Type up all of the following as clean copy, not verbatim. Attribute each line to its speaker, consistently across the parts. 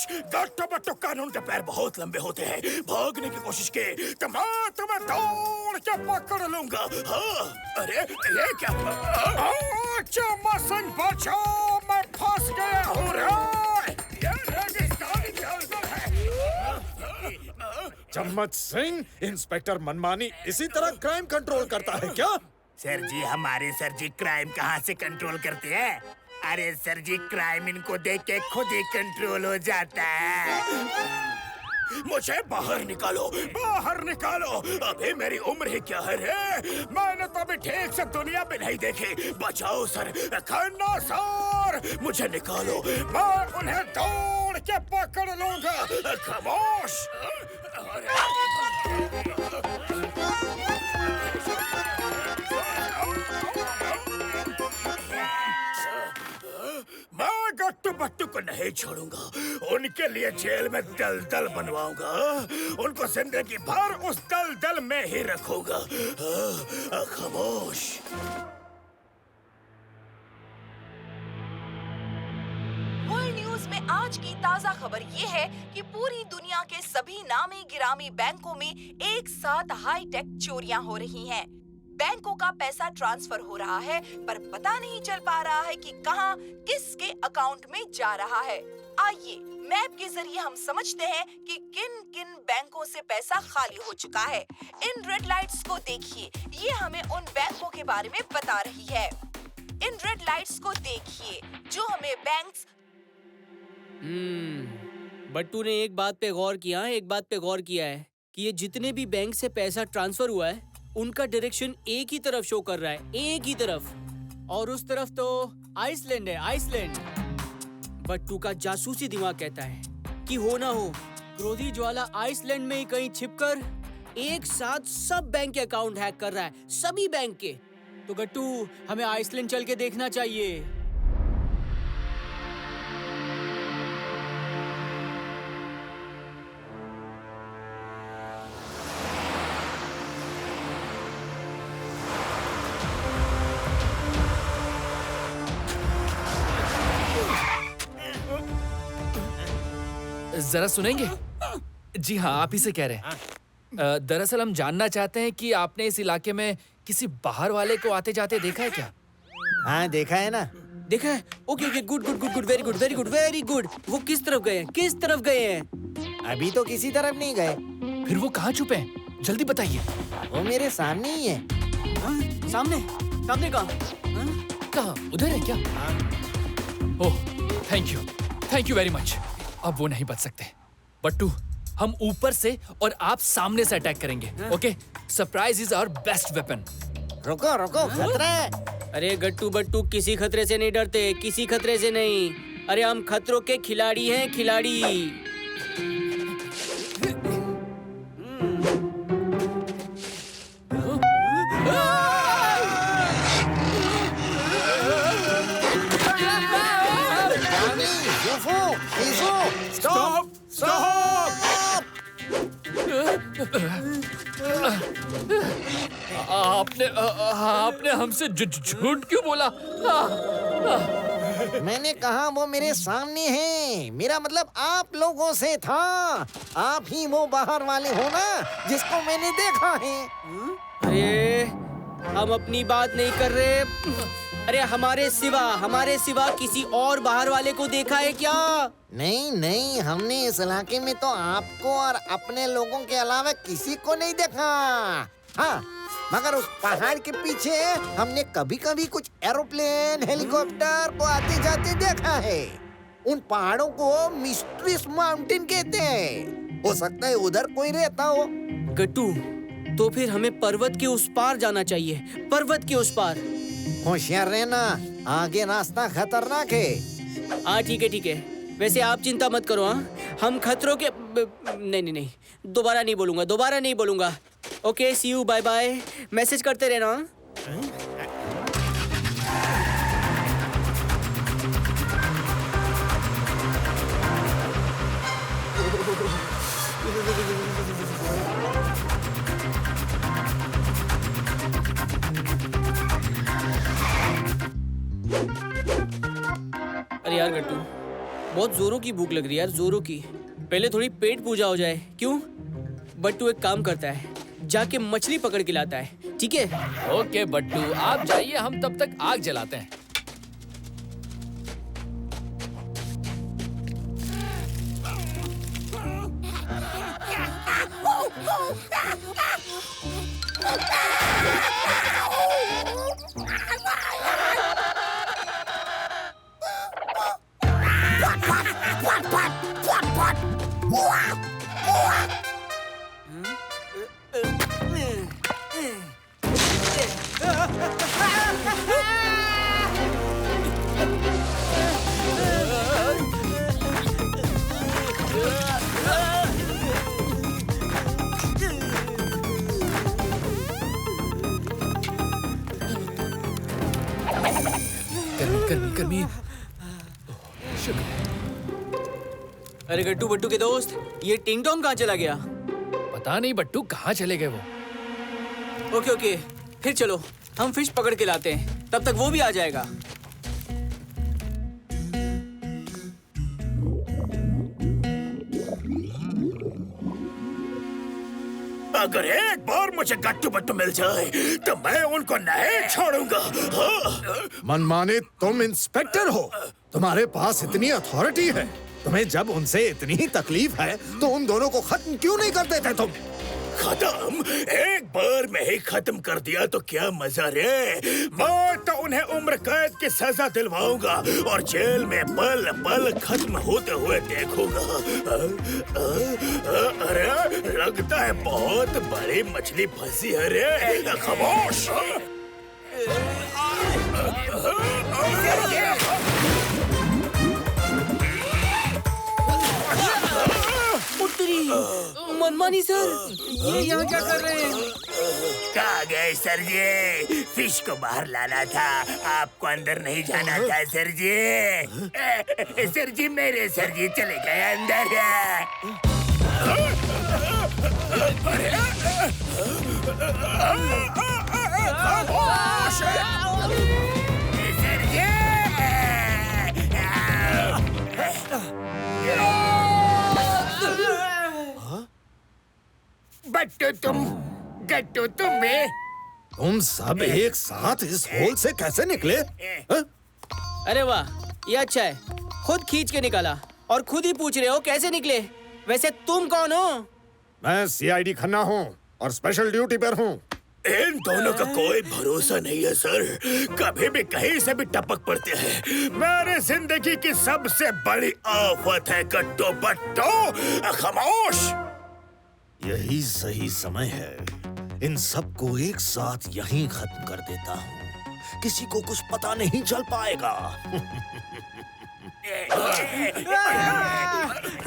Speaker 1: खामोश। गट्टू बट्टू कानून के पैर बहुत लंबे होते हैं। भागने की कोशिश की तो मैं तुम्हें दौड़ के पकड़ लूंगा। हाँ, अरे ये क्या? चम्मा सिंह बचाओ, मैं फंस गया हूँ रे। ये रेगिस्तानी जंगल है।
Speaker 2: चम्मच सिंह, इंस्पेक्टर मनमानी इसी तरह क्राइम कंट्रोल करता है क्या?
Speaker 1: सर जी, हमारे सर जी क्राइम कहाँ से कंट्रोल करते हैं? अरे सर जी, क्राइम इनको देख के खुद ही कंट्रोल हो जाता है। मुझे बाहर निकालो, बाहर निकालो। अभी मेरी उम्र ही क्या है रे? मैंने तो अभी ठीक से दुनिया में नहीं देखी। बचाओ सर, खन्ना सर, मुझे निकालो। मैं उन्हें दौड़ के पकड़ लूंगा। खामोश। मैं गट्टू बट्टू को नहीं छोड़ूंगा। उनके लिए जेल में दलदल बनवाऊंगा। उनको जिंदगी भर उस दलदल में ही रखूंगा। खामोश।
Speaker 3: वर्ल्ड न्यूज में आज की ताजा खबर ये है कि पूरी दुनिया के सभी नामी गिरामी बैंकों में एक साथ हाईटेक चोरियां हो रही हैं। बैंकों का पैसा ट्रांसफर हो रहा है, पर पता नहीं चल पा रहा है कि कहां किसके अकाउंट में जा रहा है। आइए मैप के जरिए हम समझते हैं कि किन किन बैंकों से पैसा खाली हो चुका है। इन रेड लाइट्स को देखिए, ये हमें उन बैंकों के बारे में बता रही है। इन रेड लाइट्स को देखिए जो हमें बैंक्स।
Speaker 4: बट्टू ने एक बात पे गौर किया है कि ये जितने भी बैंक से पैसा ट्रांसफर हुआ है उनका डायरेक्शन एक ही तरफ शो कर रहा है, एक ही तरफ। और उस तरफ तो आइसलैंड है, आइसलैंड। बट्टू का जासूसी दिमाग कहता है कि हो ना हो क्रोधी ज्वाला आइसलैंड में ही कहीं छिपकर एक साथ सब बैंक के अकाउंट हैक कर रहा है, सभी बैंक के। तो गट्टू, हमें आइसलैंड चल के देखना चाहिए।
Speaker 5: जरा सुनेंगे? जी हाँ, आप ही से कह रहे हैं। दरअसल हम जानना चाहते हैं कि आपने इस इलाके में किसी बाहर वाले को आते जाते देखा है क्या?
Speaker 6: हाँ, देखा है ना।
Speaker 4: देखा है? Okay okay, good good good good, very good very good very good. वो किस तरफ गए हैं? किस तरफ गए हैं?
Speaker 6: अभी तो किसी तरफ नहीं गए।
Speaker 5: फिर वो कहाँ छुपे हैं? जल्दी बताइए।
Speaker 6: वो मेरे सामने ही है।
Speaker 4: सामने? सामने कहाँ?
Speaker 5: कहाँ? उधर है क्या? ओह, थैंक यू वेरी मच। अब वो नहीं बच सकते। बट्टू, हम ऊपर से और आप सामने से अटैक करेंगे। Okay? Surprise is our best weapon.
Speaker 6: रुको रुको, खतरा है।
Speaker 4: अरे गट्टू बट्टू, किसी खतरे से नहीं डरते, किसी खतरे से नहीं। अरे हम खतरों के खिलाड़ी हैं, खिलाड़ी।
Speaker 2: स्टॉप! स्टॉप!
Speaker 5: आपने हमसे झूठ क्यों बोला?
Speaker 6: मैंने कहा वो मेरे सामने हैं। मेरा मतलब आप लोगों से था। आप ही वो बाहर वाले हो ना जिसको मैंने देखा है।
Speaker 4: अरे हम अपनी बात नहीं कर रहे। अरे हमारे सिवा किसी और बाहर वाले को देखा है क्या?
Speaker 6: नहीं नहीं, हमने इस इलाके में तो आपको और अपने लोगों के अलावा किसी को नहीं देखा। हाँ, मगर उस पहाड़ के पीछे हमने कभी कभी कुछ एरोप्लेन, हेलीकॉप्टर को आते जाते देखा है। उन पहाड़ों को मिस्ट्रीज माउंटेन कहते हैं। हो सकता है उधर कोई रहता हो।
Speaker 4: गट्टू, तो फिर हमें पर्वत के उस पार जाना चाहिए, पर्वत के उस पार।
Speaker 6: होशियार रहना, आगे रास्ता खतरनाक है।
Speaker 4: हाँ ठीक है। वैसे आप चिंता मत करो। हाँ, हम खतरों के नहीं, दोबारा नहीं बोलूंगा। Okay, see you, bye bye. Message करते रहना। अरे यार गट्टू, बहुत जोरों की भूख लग रही है यार, जोरों की। पहले थोड़ी पेट पूजा हो जाए, क्यों? बट्टू एक काम करता है, जाके मछली पकड़ के लाता है, ठीक है?
Speaker 5: ओके बट्टू, आप जाइए, हम तब तक आग जलाते हैं। गर्मी।
Speaker 4: अरे गट्टू बट्टू के दोस्त, ये टिंग टोंग कहाँ चला गया?
Speaker 5: पता नहीं बट्टू, कहाँ चले गए वो।
Speaker 4: ओके ओके, फिर चलो हम फिश पकड़ के लाते हैं, तब तक वो भी आ जाएगा।
Speaker 1: अगर एक बार मुझे गट्टू बट्टू मिल जाए तो मैं उनको नहीं छोड़ूंगा। हाँ?
Speaker 2: मनमाने, तुम इंस्पेक्टर हो, तुम्हारे पास इतनी अथॉरिटी है, तुम्हें जब उनसे इतनी ही तकलीफ है तो उन दोनों को खत्म क्यों नहीं कर देते तुम?
Speaker 1: खत्म? एक बार में ही खत्म कर दिया तो क्या मजा रे। मैं तो उन्हें उम्र कैद की सजा दिलवाऊंगा और जेल में पल पल खत्म होते हुए देखूंगा। अरे लगता है बहुत बड़ी मछली फंसी है रे। खामोश।
Speaker 4: मनमानी सर, ये यहाँ क्या कर रहे हैं?
Speaker 1: कहाँ गए सर जी? फिश को बाहर लाना था, आपको अंदर नहीं जाना था सर जी। सर जी, मेरे सर जी चले गए अंदर। सर जी। गट्टू
Speaker 2: तुम सब एक साथ इस होल से कैसे निकले? हा?
Speaker 4: अरे वाह, ये अच्छा है, खुद खींच के निकाला और खुद ही पूछ रहे हो कैसे निकले। वैसे तुम कौन हो?
Speaker 2: मैं सीआईडी खन्ना हूँ और स्पेशल ड्यूटी पर हूँ।
Speaker 1: इन दोनों का कोई भरोसा नहीं है सर, कभी भी कहीं से भी टपक पड़ते हैं। मेरी जिंदगी की सबसे बड़ी आफत है गट्टू बट्टू। खामोश।
Speaker 2: यही सही समय है, इन सबको एक साथ यहीं खत्म कर देता हूँ, किसी को कुछ पता नहीं चल पाएगा।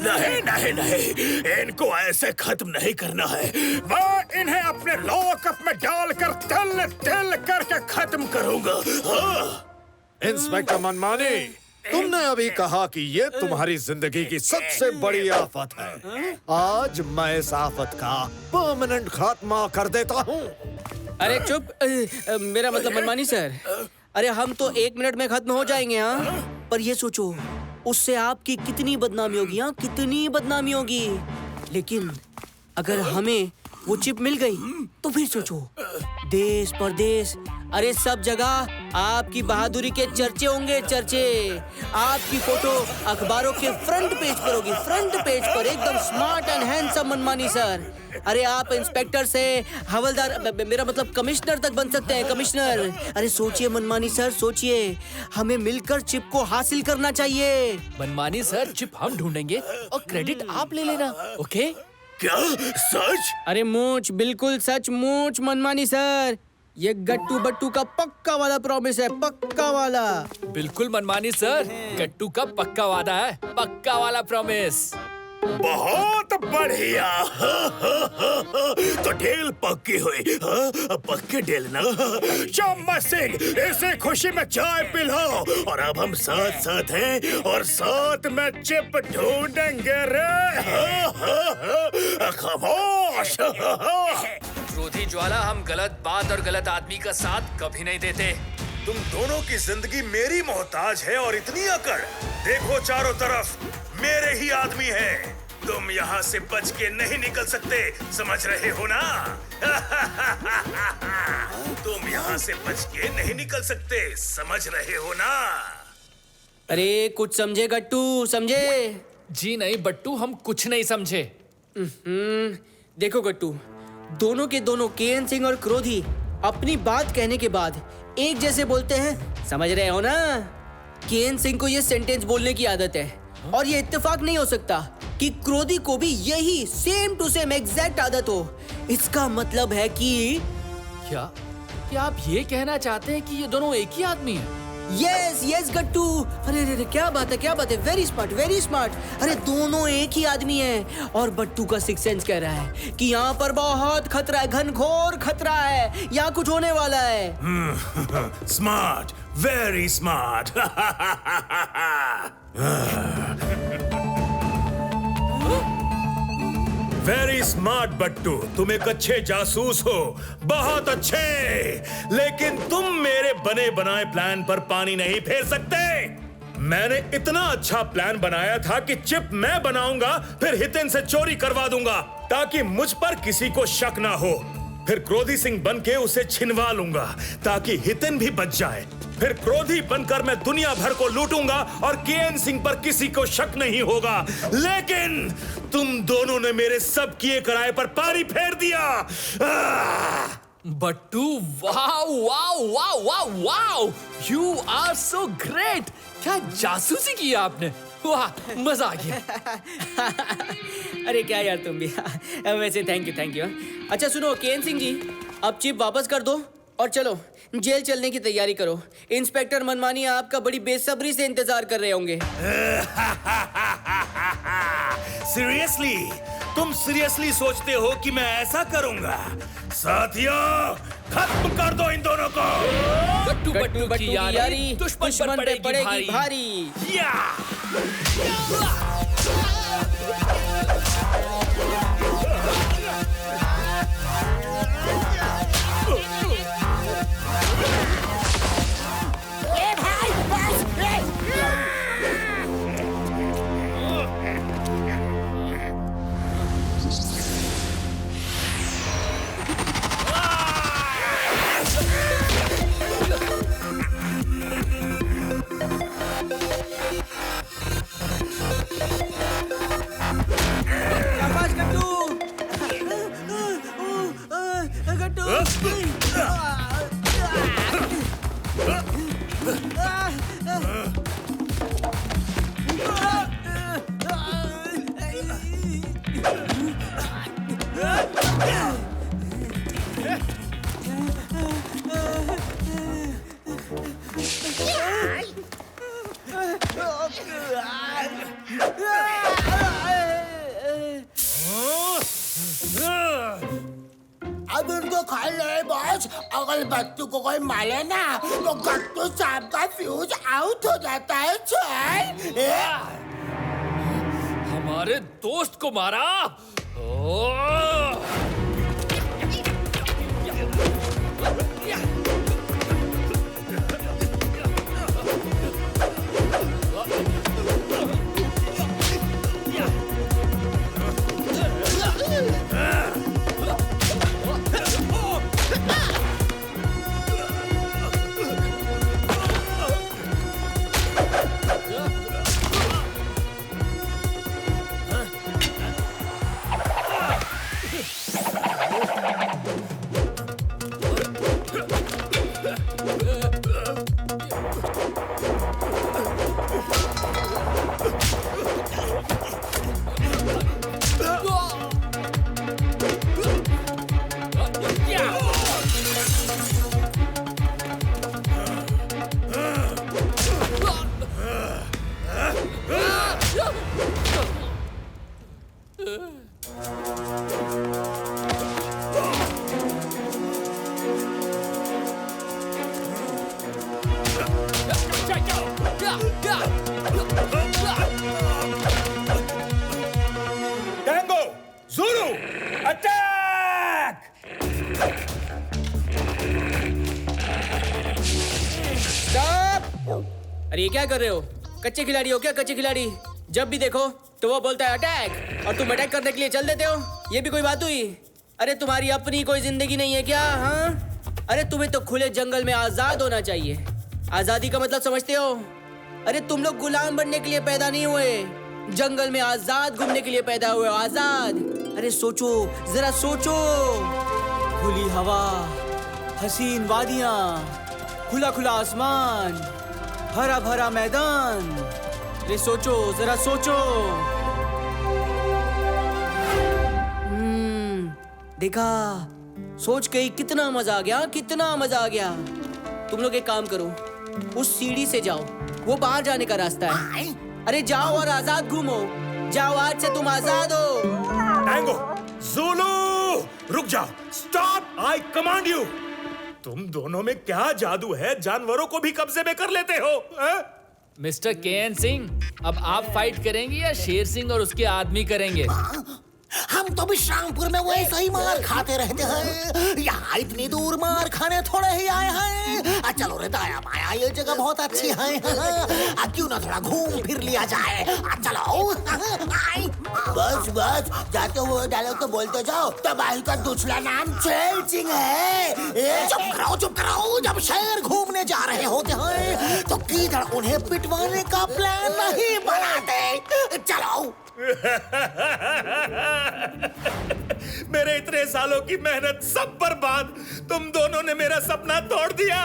Speaker 1: नहीं नहीं नहीं, इनको ऐसे खत्म नहीं करना है। मैं इन्हें अपने लॉकअप में डालकर तिल तिल करके खत्म करूंगा। हाँ।
Speaker 2: इंस्पेक्टर मनमानी, तुमने अभी कहा कि ये तुम्हारी जिंदगी की सबसे बड़ी आफत है। आज मैं इस आफत का परमानेंट खात्मा कर देता हूँ।
Speaker 4: अरे चुप, मेरा मतलब मनमानी सर, अरे हम तो 1 मिनट में खत्म हो जाएंगे। हाँ, पर ये सोचो उससे आपकी कितनी बदनामी होगी। हाँ, कितनी बदनामी होगी। लेकिन अगर हमें वो चिप मिल गई तो फिर सोचो, देश परदेश, अरे सब जगह आपकी बहादुरी के चर्चे होंगे, चर्चे। आपकी फोटो अखबारों के फ्रंट पेज पर होगी, फ्रंट पेज पर, एकदम स्मार्ट एंड हैंडसम मनमानी सर। अरे आप इंस्पेक्टर से हवलदार, मेरा मतलब कमिश्नर तक बन सकते हैं, कमिश्नर। अरे सोचिए मनमानी सर, सोचिए, हमें मिलकर चिप को हासिल करना चाहिए।
Speaker 5: मनमानी सर, चिप हम ढूंढेंगे और क्रेडिट आप ले लेना, ओके?
Speaker 1: क्या सच?
Speaker 4: अरे मूंछ, बिल्कुल सच मूंछ मनमानी सर। ये गट्टू बट्टू का पक्का वाला प्रॉमिस है, पक्का वाला।
Speaker 5: बिल्कुल मनमानी सर, गट्टू का पक्का वादा है, पक्का वाला प्रॉमिस।
Speaker 1: बहुत बढ़िया। तो डील पक्की हुई। हाँ, पक्की डील ना। चम्मच सिंह, इसे खुशी में चाय पिलाओ और अब हम साथ साथ हैं और साथ में चिप ढूंढेंगे रे। खामोश।
Speaker 5: क्रोधी ज्वाला, हम गलत बात और गलत आदमी का साथ कभी नहीं देते।
Speaker 7: तुम दोनों की जिंदगी मेरी मोहताज है और इतनी अकड़। देखो चारों तरफ मेरे ही आदमी हैं। तुम यहाँ से बच के नहीं निकल सकते, समझ रहे हो ना? तुम यहाँ से बच के नहीं निकल सकते, समझ रहे हो ना?
Speaker 4: अरे कुछ समझे गट्टू, समझे?
Speaker 5: जी नहीं बट्टू, हम कुछ नहीं समझे।
Speaker 4: देखो गट्टू, दोनों के दोनों केएन सिंह और क्रोधी अपनी बात कहने के बाद एक जैसे बोलते हैं, समझ रहे हो ना? केएन सिंह को ये सेंटेंस बोलने की आदत है और ये इत्तेफाक नहीं हो सकता कि क्रोधी को भी यही सेम टू सेम एग्जैक्ट आदत हो। इसका मतलब है कि
Speaker 5: क्या आप ये कहना चाहते हैं कि ये दोनों एक ही आदमी हैं?
Speaker 4: यस गट्टू, अरे क्या बात है, वेरी स्मार्ट। अरे दोनों एक ही आदमी हैं और बट्टू का सिक्स सेंस कह रहा है कि यहाँ पर बहुत खतरा है, घनघोर खतरा है, यहाँ कुछ होने वाला है।
Speaker 7: Smart, very smart. Very smart Battu, तुम एक अच्छे जासूस हो, बहुत अच्छे। लेकिन तुम मेरे बने बनाए प्लान पर पानी नहीं फेर सकते। मैंने इतना अच्छा प्लान बनाया था कि चिप मैं बनाऊंगा, फिर हितेन से चोरी करवा दूंगा ताकि मुझ पर किसी को शक ना हो। फिर क्रोधी सिंह बन के उसे छिनवा लूंगा ताकि हितेन भी बच जाए। फिर क्रोधी बनकर मैं दुनिया भर को लूटूंगा और केएन सिंह पर किसी को शक नहीं होगा। लेकिन तुम दोनों ने मेरे सब किए कराए पर पानी फेर दिया।
Speaker 5: Battu, wow, you are so great. क्या जासूसी की आपने? वाह, मजा आ गया।
Speaker 4: अरे क्या यार तुम भी। वैसे थैंक यू। अच्छा सुनो केएन सिंह जी, अब चिप वापस कर दो और चलो जेल चलने की तैयारी करो। इंस्पेक्टर मनमानी आपका बड़ी बेसब्री से इंतजार कर रहे होंगे।
Speaker 7: सीरियसली? तुम सीरियसली सोचते हो कि मैं ऐसा करूंगा? साथियों, खत्म कर दो इन दोनों को।
Speaker 5: बट्टू की यारी दुश्मन पे पड़ेगी भारी।
Speaker 7: या!
Speaker 8: अब उनको खा ले बॉस। अगर बट्टू को कोई मारे ना तो गट्टू सांप का फ्यूज आउट हो जाता है। चल
Speaker 5: हमारे दोस्त को मारा।
Speaker 7: Tango, Zulu, attack!
Speaker 4: स्टॉप! अरे ये क्या कर रहे हो? कच्चे खिलाड़ी हो क्या? कच्चे खिलाड़ी जब भी देखो तो वो बोलता है अटैक, और तुम अटैक करने के लिए चल देते हो। ये भी कोई बात हुई? अरे तुम्हारी अपनी कोई जिंदगी नहीं है क्या? हाँ, अरे तुम्हें तो खुले जंगल में आजाद होना चाहिए। आजादी का मतलब समझते हो? अरे तुम लोग गुलाम बनने के लिए पैदा नहीं हुए, जंगल में आजाद घूमने के लिए पैदा हुए हो। आजाद। अरे सोचो, जरा सोचो। खुली हवा, हसीन वादियां, खुला खुला आसमान, हरा भरा मैदान। अरे सोचो, जरा सोचो। देखा, सोच के ही कितना मजा आ गया, कितना मजा आ गया। तुम लोग एक काम करो, उस सीढ़ी से जाओ, वो बाहर जाने का रास्ता है। अरे जाओ और आजाद घूमो। जाओ, आज से तुम आजाद हो।
Speaker 7: टैंगो, ज़ुलू, रुक जाओ। Stop, I command you. तुम दोनों में क्या जादू है, जानवरों को भी कब्जे में कर लेते हो?
Speaker 5: मिस्टर केएन सिंह, अब आप फाइट करेंगे या शेर सिंह और उसके आदमी करेंगे?
Speaker 8: हम तो विश्रामपुर में वैसे ही मार खाते रहते हैं, यहाँ इतनी दूर मार खाने थोड़े ही आए हैं। चलो रे दाया माया, ये जगह बहुत अच्छी है। क्यों ना थोड़ा घूम फिर लिया जाए? चलो। बस बस, जाते हुए डायलॉग तो बोलते जाओ। तबाही का दूसरा नाम शेर सिंह है। चुप करो। जब शेर घूमने जा रहे होते हैं तो किधर उन्हें पिटवाने का प्लान नहीं बनाते। चलो।
Speaker 7: मेरे इतने सालों की मेहनत सब बर्बाद। तुम दोनों ने मेरा सपना तोड़ दिया।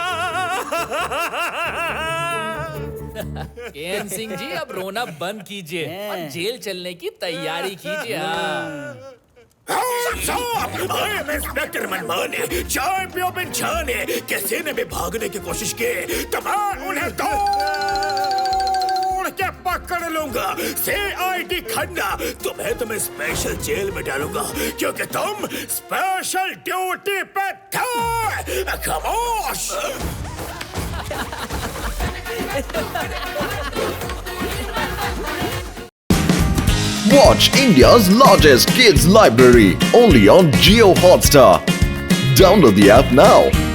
Speaker 5: केएन सिंह जी, अब रोना बंद कीजिए और जेल चलने की तैयारी कीजिए।
Speaker 1: इंस्पेक्टर मनमाने, चाय पियो बिन जाने के सीने में भागने की कोशिश की तो मैं उन्हें के पकड़ लूंगा। CID खन्ना, तुम्हें स्पेशल जेल में डालूंगा क्योंकि तुम स्पेशल ड्यूटी पे थे। खामोश।
Speaker 9: Watch India's largest kids library only on Jio Hotstar. Download the app now.